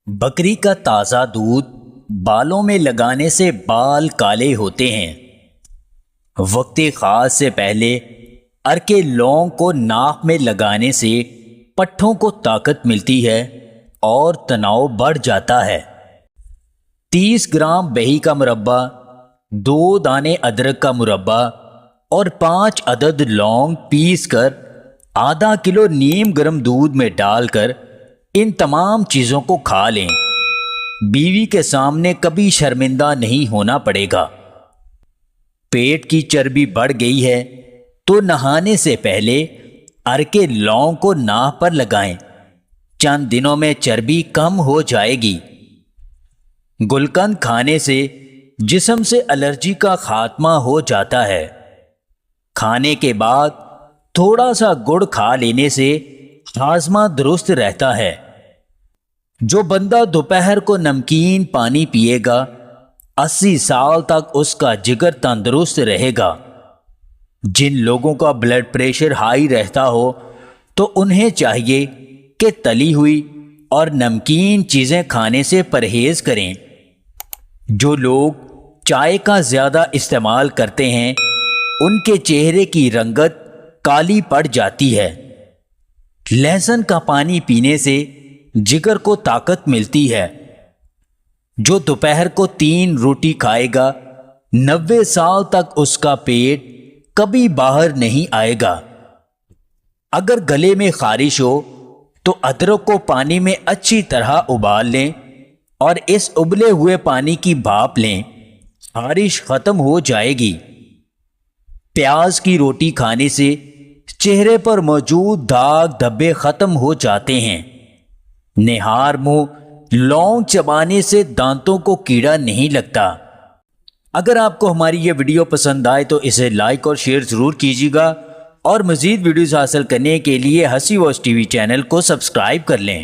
بکری کا تازہ دودھ بالوں میں لگانے سے بال کالے ہوتے ہیں۔ وقت خاص سے پہلے ارکے لونگ کو ناک میں لگانے سے پٹھوں کو طاقت ملتی ہے اور تناؤ بڑھ جاتا ہے۔ 30 گرام بہی کا مربع، 2 دانے ادرک کا مربع اور 5 عدد لونگ پیس کر آدھا کلو نیم گرم دودھ میں ڈال کر ان تمام چیزوں کو کھا لیں۔ بیوی کے سامنے کبھی شرمندہ نہیں ہونا پڑے گا۔ پیٹ کی چربی بڑھ گئی ہے تو نہانے سے پہلے ارکے لونگ کو ناک پر لگائیں، چند دنوں میں چربی کم ہو جائے گی۔ گلقند کھانے سے جسم سے الرجی کا خاتمہ ہو جاتا ہے۔ کھانے کے بعد تھوڑا سا گڑ کھا لینے سے ہاضمہ درست رہتا ہے۔ جو بندہ دوپہر کو نمکین پانی پیے گا 80 سال تک اس کا جگر تندرست رہے گا۔ جن لوگوں کا بلڈ پریشر ہائی رہتا ہو تو انہیں چاہیے کہ تلی ہوئی اور نمکین چیزیں کھانے سے پرہیز کریں۔ جو لوگ چائے کا زیادہ استعمال کرتے ہیں ان کے چہرے کی رنگت کالی پڑ جاتی ہے۔ لہسن کا پانی پینے سے جگر کو طاقت ملتی ہے۔ جو دوپہر کو 3 روٹی کھائے گا 90 سال تک اس کا پیٹ کبھی باہر نہیں آئے گا۔ اگر گلے میں خارش ہو تو ادرک کو پانی میں اچھی طرح ابال لیں اور اس ابلے ہوئے پانی کی بھاپ لیں، خارش ختم ہو جائے گی۔ پیاز کی روٹی کھانے سے چہرے پر موجود داغ دھبے ختم ہو جاتے ہیں۔ نہار منہ لونگ چبانے سے دانتوں کو کیڑا نہیں لگتا۔ اگر آپ کو ہماری یہ ویڈیو پسند آئے تو اسے لائک اور شیئر ضرور کیجیے گا، اور مزید ویڈیوز حاصل کرنے کے لیے ہنسی واچ ٹی وی چینل کو سبسکرائب کر لیں۔